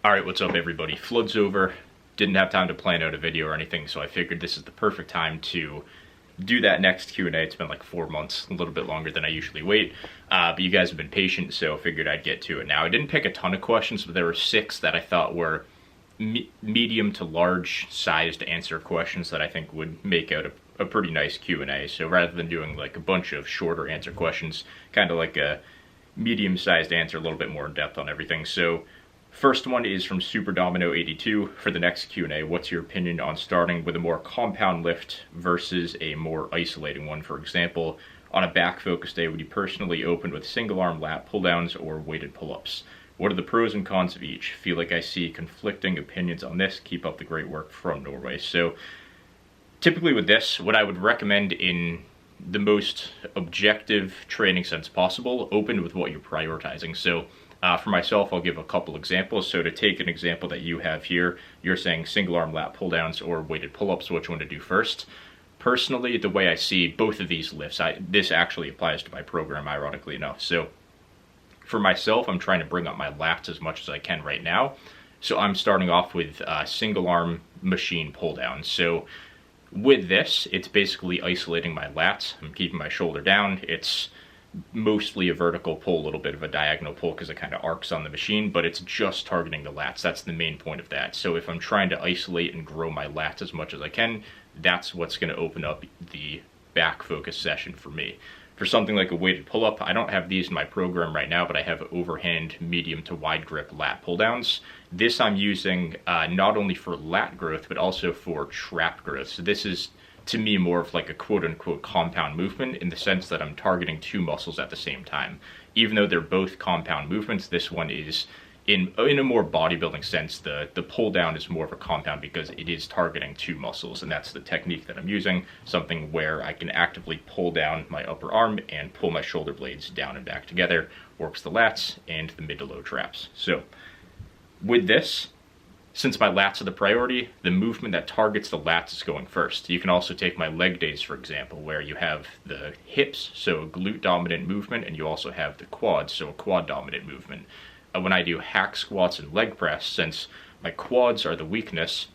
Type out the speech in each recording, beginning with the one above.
Alright, what's up everybody? Flood's over. Didn't have time to plan out a video or anything, so I figured this is the perfect time to do that next Q&A. It's been like 4 months, a little bit longer than I usually wait. But you guys have been patient, so I figured I'd get to it now. I didn't pick a ton of questions, but there were 6 that I thought were medium to large sized answer questions that I think would make out a pretty nice Q&A. So rather than doing like a bunch of shorter answer questions, kind of like a medium sized answer, a little bit more in depth on everything. So first one is from Super Domino 82 for the next Q&A. What's your opinion on starting with a more compound lift versus a more isolating one? For example, on a back focus day, would you personally open with single arm lat pull downs or weighted pull-ups? What are the pros and cons of each? Feel like I see conflicting opinions on this. Keep up the great work, from Norway. So typically with this, what I would recommend in the most objective training sense possible, open with what you're prioritizing. So for myself, I'll give a couple examples. So to take an example that you have here, you're saying single arm lat pull downs or weighted pull-ups, which one to do first? Personally, the way I see both of these lifts, this actually applies to my program, ironically enough. So for myself, I'm trying to bring up my lats as much as I can right now. So I'm starting off with single arm machine pull downs. So with this, it's basically isolating my lats. I'm keeping my shoulder down. It's mostly a vertical pull, a little bit of a diagonal pull because it kind of arcs on the machine, but it's just targeting the lats. That's the main point of that. So if I'm trying to isolate and grow my lats as much as I can, that's what's going to open up the back focus session for me. For something like a weighted pull-up, I don't have these in my program right now, but I have overhand medium to wide grip lat pull downs. This I'm using not only for lat growth, but also for trap growth. So this is, to me, more of like a quote-unquote compound movement in the sense that I'm targeting 2 muscles at the same time. Even though they're both compound movements, this one is, in a more bodybuilding sense, the pull down is more of a compound because it is targeting 2 muscles, and that's the technique that I'm using, something where I can actively pull down my upper arm and pull my shoulder blades down and back together. Works the lats and the mid to low traps. So with this, since my lats are the priority, the movement that targets the lats is going first. You can also take my leg days, for example, where you have the hips, so a glute dominant movement, and you also have the quads, so a quad dominant movement. When I do hack squats and leg press, since my quads are the weakness,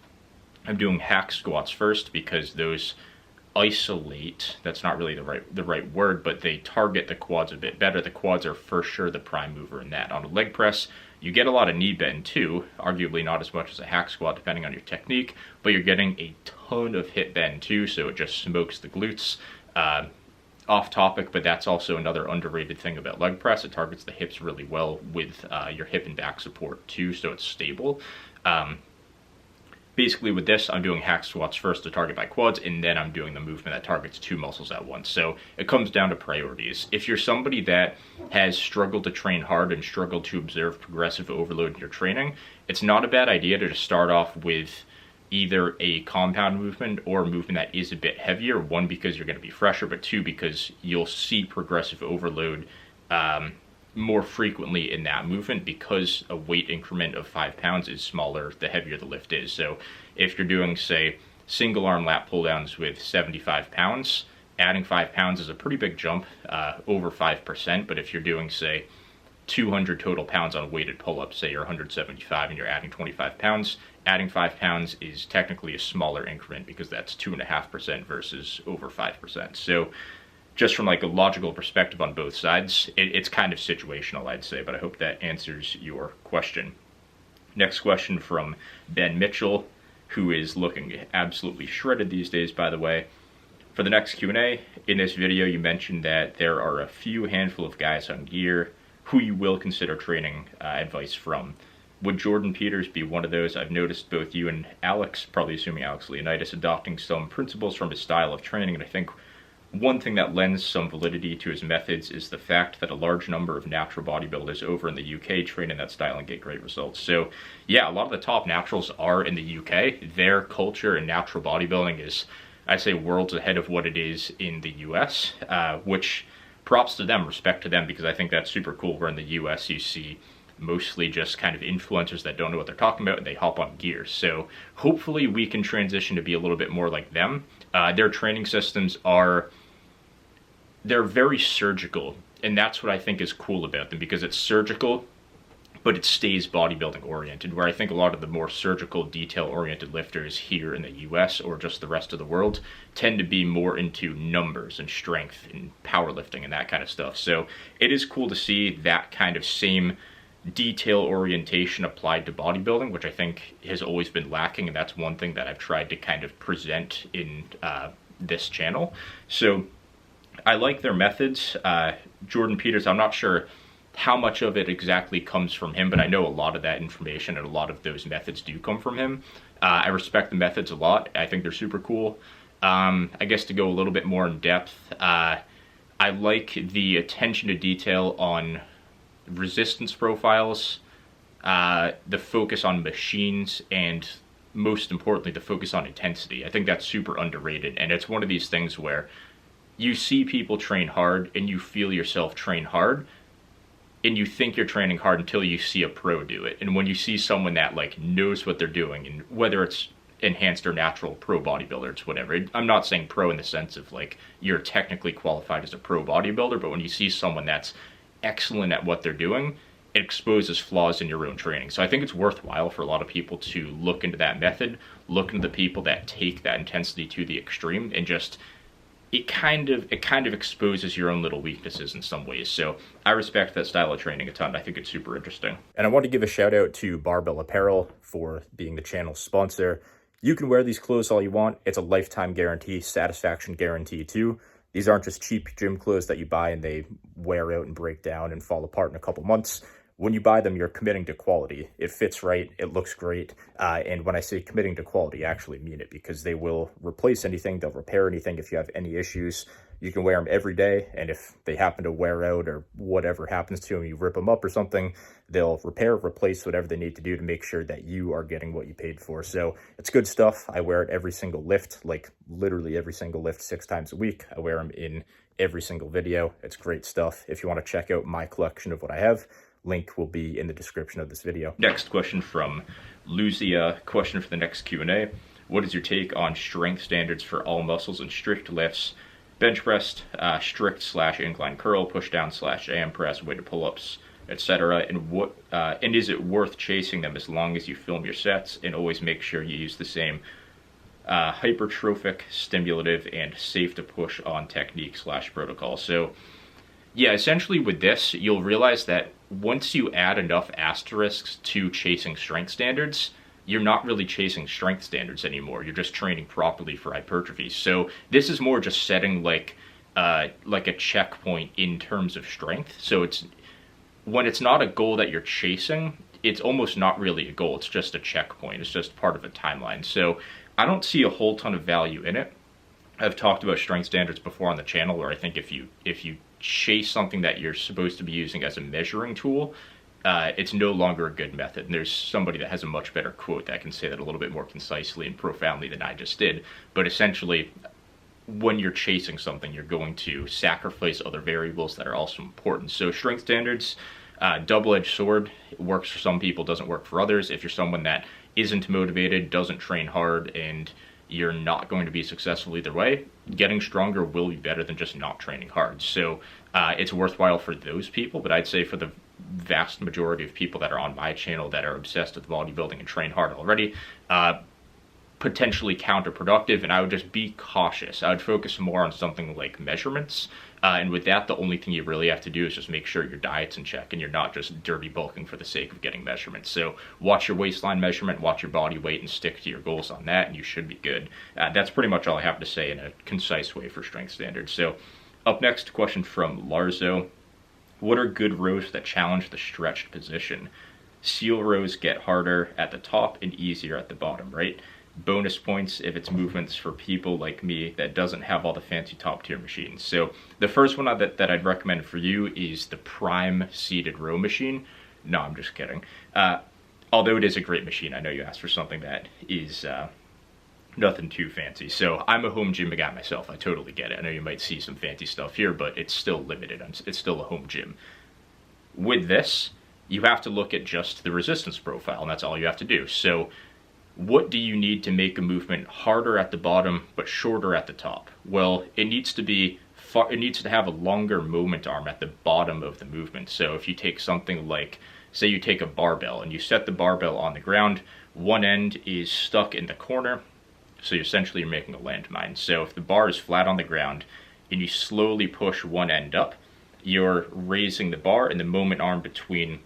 I'm doing hack squats first because those isolate, that's not really the right word, but they target the quads a bit better. The quads are for sure the prime mover in that. On a leg press, you get a lot of knee bend too, arguably not as much as a hack squat depending on your technique, but you're getting a ton of hip bend too, so it just smokes the glutes. Off topic, but that's also another underrated thing about leg press. It targets the hips really well with your hip and back support too, so it's stable. Basically with this, I'm doing hack squats first to target my quads, and then I'm doing the movement that targets 2 muscles at once. So it comes down to priorities. If you're somebody that has struggled to train hard and struggled to observe progressive overload in your training, it's not a bad idea to just start off with either a compound movement or a movement that is a bit heavier. 1, because you're going to be fresher, but 2, because you'll see progressive overload more frequently in that movement because a weight increment of 5 pounds is smaller the heavier the lift is. So if you're doing, say, single arm lat pull downs with 75 pounds, adding 5 pounds is a pretty big jump, over 5%. But if you're doing, say, 200 total pounds on a weighted pull-up, say you're 175 and you're adding 25 pounds, adding 5 pounds is technically a smaller increment because that's 2.5% versus over 5%. So just from like a logical perspective on both sides, it's kind of situational, I'd say, but I hope that answers your question. Next question from Ben Mitchell, who is looking absolutely shredded these days, by the way. For the next Q&A, in this video you mentioned that there are a few handful of guys on gear who you will consider training advice from. Would Jordan Peters be one of those? I've noticed both you and Alex, probably assuming Alex Leonidas, adopting some principles from his style of training, and I think one thing that lends some validity to his methods is the fact that a large number of natural bodybuilders over in the UK train in that style and get great results. So yeah, a lot of the top naturals are in the UK. Their culture in natural bodybuilding is, I'd say, worlds ahead of what it is in the US, which props to them, respect to them, because I think that's super cool. Where in the US you see mostly just kind of influencers that don't know what they're talking about and they hop on gear. So hopefully we can transition to be a little bit more like them. Their training systems they're very surgical, and that's what I think is cool about them, because it's surgical but it stays bodybuilding oriented, where I think a lot of the more surgical, detail oriented lifters here in the US or just the rest of the world tend to be more into numbers and strength and powerlifting and that kind of stuff. So it is cool to see that kind of same detail orientation applied to bodybuilding, which I think has always been lacking, and that's one thing that I've tried to kind of present in this channel. So I like their methods. Jordan Peters, I'm not sure how much of it exactly comes from him, but I know a lot of that information and a lot of those methods do come from him. I respect the methods a lot. I think they're super cool. I guess to go a little bit more in depth, I like the attention to detail on resistance profiles, the focus on machines, and most importantly, the focus on intensity. I think that's super underrated, and it's one of these things where you see people train hard and you feel yourself train hard, and you think you're training hard until you see a pro do it. And when you see someone that like knows what they're doing, and whether it's enhanced or natural pro bodybuilder, it's whatever. I'm not saying pro in the sense of like you're technically qualified as a pro bodybuilder, but when you see someone that's excellent at what they're doing, it exposes flaws in your own training. So I think it's worthwhile for a lot of people to look into that method, look into the people that take that intensity to the extreme, and just it kind of exposes your own little weaknesses in some ways. So I respect that style of training a ton. I think it's super interesting. And I want to give a shout out to Barbell Apparel for being the channel's sponsor. You can wear these clothes all you want. It's a lifetime guarantee, satisfaction guarantee too. These aren't just cheap gym clothes that you buy and they wear out and break down and fall apart in a couple months. When you buy them, you're committing to quality. It fits right, it looks great, and when I say committing to quality, I actually mean it, because they will replace anything, they'll repair anything if you have any issues. You can wear them every day, and if they happen to wear out or whatever happens to them, you rip them up or something, they'll repair, replace whatever they need to do to make sure that you are getting what you paid for. So it's good stuff. I wear it every single lift, like literally every single lift 6 times a week. I wear them in every single video. It's great stuff. If you want to check out my collection of what I have, link will be in the description of this video. Next question from Luzia, question for the next Q&A. What is your take on strength standards for all muscles and strict lifts? Bench press, strict/incline curl, push down /AM press, weighted pull-ups, etc. And is it worth chasing them as long as you film your sets, and always make sure you use the same hypertrophic, stimulative, and safe to push on technique/protocol? So yeah, essentially with this, you'll realize that once you add enough asterisks to chasing strength standards, you're not really chasing strength standards anymore. You're just training properly for hypertrophy. So this is more just setting like a checkpoint in terms of strength. So it's when it's not a goal that you're chasing, it's almost not really a goal. It's just a checkpoint. It's just part of a timeline. So I don't see a whole ton of value in it. I've talked about strength standards before on the channel, where I think if you chase something that you're supposed to be using as a measuring tool, it's no longer a good method. And there's somebody that has a much better quote that can say that a little bit more concisely and profoundly than I just did. But essentially, when you're chasing something, you're going to sacrifice other variables that are also important. So strength standards, double-edged sword. It works for some people, doesn't work for others. If you're someone that isn't motivated, doesn't train hard, and you're not going to be successful either way, getting stronger will be better than just not training hard. So it's worthwhile for those people, but I'd say for the vast majority of people that are on my channel that are obsessed with bodybuilding and train hard already, potentially counterproductive, and I would just be cautious. I would focus more on something like measurements, and with that, the only thing you really have to do is just make sure your diet's in check and you're not just dirty bulking for the sake of getting measurements. So watch your waistline measurement, watch your body weight, and stick to your goals on that, and you should be good. That's pretty much all I have to say in a concise way for strength standards. So up next, question from Larzo. What are good rows that challenge the stretched position? Seal rows get harder at the top and easier at the bottom, right? Bonus points if it's movements for people like me that doesn't have all the fancy top tier machines. So the first one that I'd recommend for you is the Prime seated row machine. No, I'm just kidding. Although it is a great machine, I know you asked for something that is nothing too fancy. So I'm a home gym guy myself. I totally get it. I know you might see some fancy stuff here, but it's still limited. It's still a home gym. With this, you have to look at just the resistance profile, and that's all you have to do. So what do you need to make a movement harder at the bottom but shorter at the top? Well, it needs to have a longer moment arm at the bottom of the movement. So if you take something like say you take a barbell and you set the barbell on the ground, one end is stuck in the corner, so essentially you're making a landmine. So if the bar is flat on the ground and you slowly push one end up, you're raising the bar and the moment arm between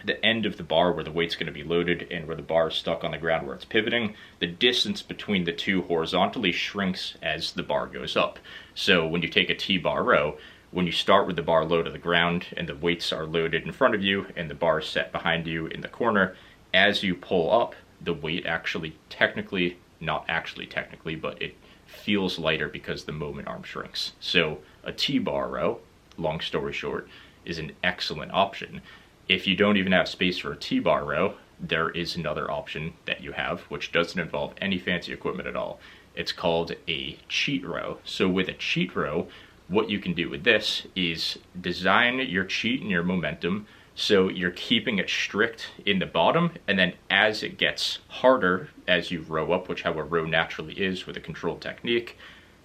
the end of the bar where the weight's going to be loaded and where the bar is stuck on the ground where it's pivoting, the distance between the two horizontally shrinks as the bar goes up. So when you take a T-bar row, when you start with the bar low to the ground and the weights are loaded in front of you and the bar is set behind you in the corner, as you pull up, the weight actually technically, not actually technically, but it feels lighter because the moment arm shrinks. So a T-bar row, long story short, is an excellent option. If you don't even have space for a T-bar row, there is another option that you have, which doesn't involve any fancy equipment at all. It's called a cheat row. So with a cheat row, what you can do with this is design your cheat and your momentum so you're keeping it strict in the bottom, and then as it gets harder as you row up, which how a row naturally is with a controlled technique,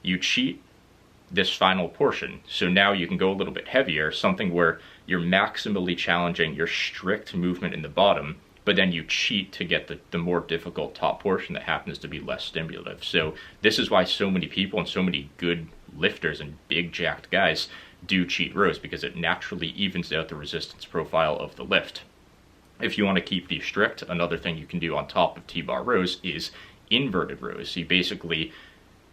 you cheat this final portion. So now you can go a little bit heavier, something where you're maximally challenging your strict movement in the bottom, but then you cheat to get the more difficult top portion that happens to be less stimulative. So this is why so many people and so many good lifters and big jacked guys do cheat rows, because it naturally evens out the resistance profile of the lift. If you want to keep these strict, another thing you can do on top of T-bar rows is inverted rows. You basically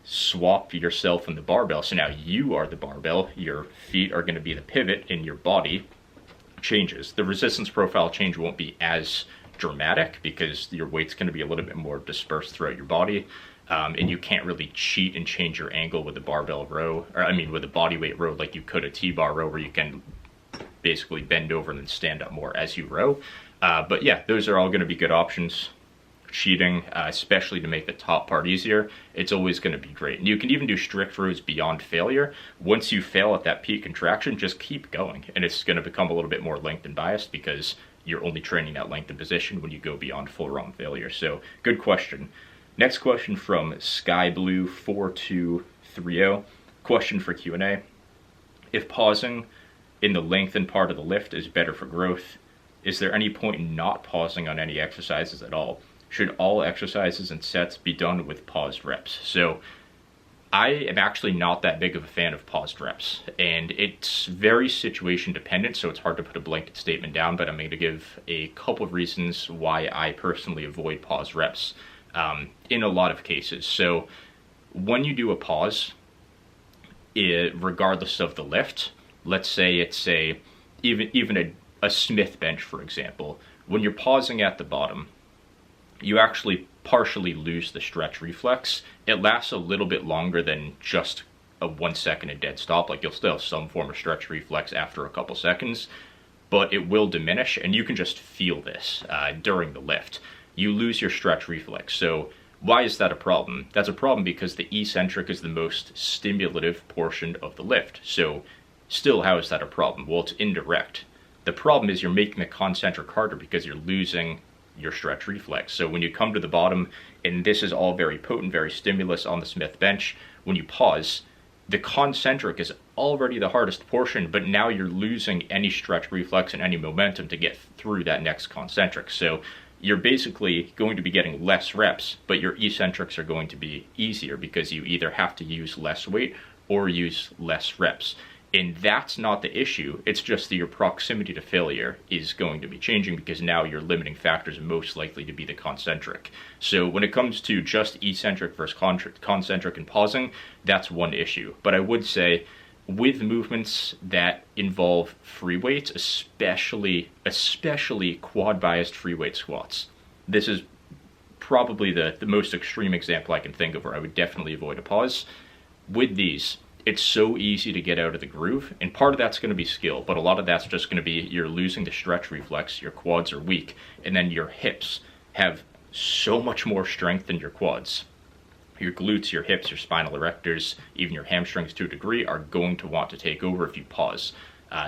swap yourself and the barbell. So now you are the barbell, your feet are going to be the pivot, and your body changes. The resistance profile change won't be as dramatic because your weight's going to be a little bit more dispersed throughout your body. And you can't really cheat and change your angle with a barbell row, or I mean with a body weight row like you could a T-bar row, where you can basically bend over and then stand up more as you row. But yeah, those are all going to be good options. Cheating, especially to make the top part easier, it's always going to be great. And you can even do strict rows beyond failure. Once you fail at that peak contraction, just keep going, and it's going to become a little bit more length and biased because you're only training that length and position when you go beyond full run failure. So good question. Next question from SkyBlue4230. Question for Q&A. If pausing in the lengthened part of the lift is better for growth, is there any point in not pausing on any exercises at all? Should all exercises and sets be done with paused reps? So I am actually not that big of a fan of paused reps, and it's very situation dependent, so it's hard to put a blanket statement down, but I'm going to give a couple of reasons why I personally avoid paused reps in a lot of cases. So when you do a pause, regardless of the lift, let's say it's even a Smith bench, for example, when you're pausing at the bottom, you actually partially lose the stretch reflex. It lasts a little bit longer than just a 1 second of dead stop. Like, you'll still have some form of stretch reflex after a couple seconds, but it will diminish, and you can just feel this during the lift. You lose your stretch reflex. So why is that a problem? That's a problem because the eccentric is the most stimulative portion of the lift. So still, how is that a problem? Well, it's indirect. The problem is you're making the concentric harder because you're losing your stretch reflex. So when you come to the bottom, and this is all very potent, very stimulus on the Smith bench, when you pause, the concentric is already the hardest portion, but now you're losing any stretch reflex and any momentum to get through that next concentric. So you're basically going to be getting less reps, but your eccentrics are going to be easier because you either have to use less weight or use less reps. And that's not the issue. It's just that your proximity to failure is going to be changing because now your limiting factors are most likely to be the concentric. So when it comes to just eccentric versus concentric and pausing, that's one issue. But I would say with movements that involve free weights, especially quad biased free weight squats, this is probably the most extreme example I can think of where I would definitely avoid a pause. With these, it's so easy to get out of the groove, and part of that's going to be skill, but a lot of that's just going to be you're losing the stretch reflex, your quads are weak, and then your hips have so much more strength than your quads. Your glutes, your hips, your spinal erectors, even your hamstrings to a degree are going to want to take over if you pause.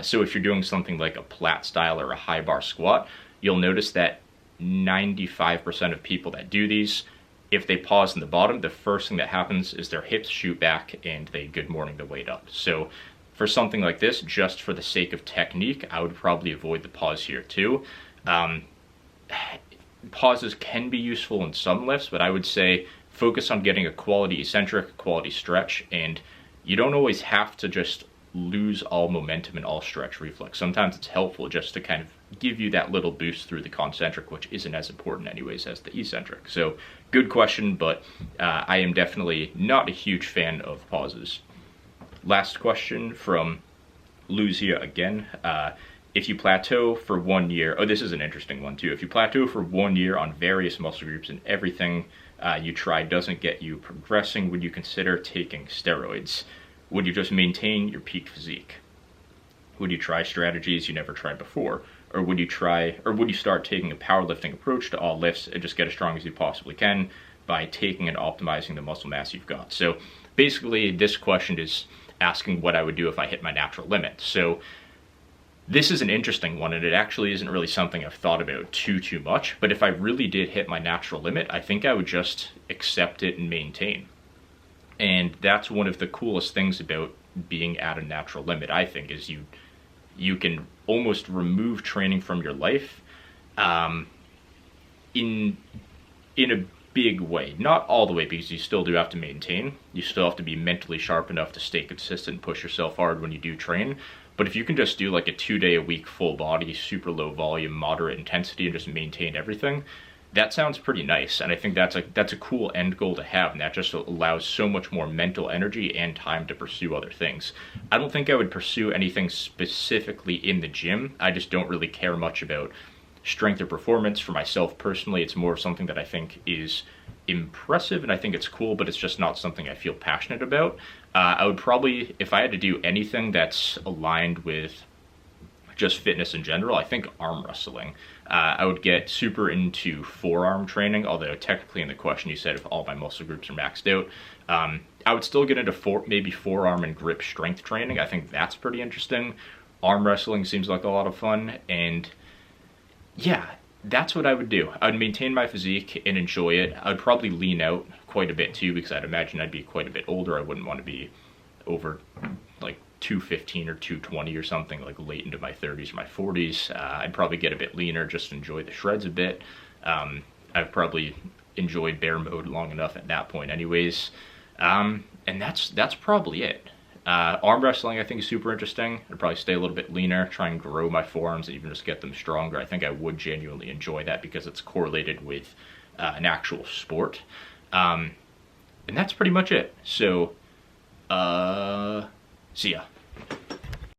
So if you're doing something like a plat style or a high bar squat, you'll notice that 95% of people that do these, if they pause in the bottom, the first thing that happens is their hips shoot back and they good morning the weight up. So for something like this, just for the sake of technique, I would probably avoid the pause here too. Pauses can be useful in some lifts, but I would say focus on getting a quality eccentric, quality stretch, and you don't always have to just lose all momentum and all stretch reflex. Sometimes it's helpful just to kind of give you that little boost through the concentric, which isn't as important anyways as the eccentric. So good question, but I am definitely not a huge fan of pauses. Last question from Luzia again. If you plateau for 1 year, oh, this is an interesting one too. If you plateau for 1 year on various muscle groups and everything you try doesn't get you progressing, would you consider taking steroids? Would you just maintain your peak physique? Would you try strategies you never tried before? Or would you start taking a powerlifting approach to all lifts and just get as strong as you possibly can by taking and optimizing the muscle mass you've got? So basically this question is asking what I would do if I hit my natural limit. So this is an interesting one, and it actually isn't really something I've thought about too much, but if I really did hit my natural limit, I think I would just accept it and maintain. And that's one of the coolest things about being at a natural limit, I think, is you can almost remove training from your life in a big way. Not all the way, because you still do have to maintain. You still have to be mentally sharp enough to stay consistent and push yourself hard when you do train. But if you can just do like a 2-day-a-week full body, super low volume, moderate intensity, and just maintain everything, that sounds pretty nice. And I think that's a cool end goal to have, and that just allows so much more mental energy and time to pursue other things. I don't think I would pursue anything specifically in the gym. I just don't really care much about strength or performance. For myself personally, it's more something that I think is impressive and I think it's cool, but it's just not something I feel passionate about. I would probably, if I had to do anything that's aligned with just fitness in general, I think arm wrestling. I would get super into forearm training, although technically in the question you said if all my muscle groups are maxed out. I would still get into maybe forearm and grip strength training. I think that's pretty interesting. Arm wrestling seems like a lot of fun, and yeah, that's what I would do. I would maintain my physique and enjoy it. I would probably lean out quite a bit too, because I'd imagine I'd be quite a bit older. I wouldn't want to be over like 215 or 220 or something, like late into my 30s or my 40s. I'd probably get a bit leaner, just enjoy the shreds a bit. I've probably enjoyed bear mode long enough at that point anyways. And that's probably it. Arm wrestling I think is super interesting. I'd probably stay a little bit leaner, try and grow my forearms and even just get them stronger. I think I would genuinely enjoy that because it's correlated with an actual sport. And that's pretty much it. So, see ya.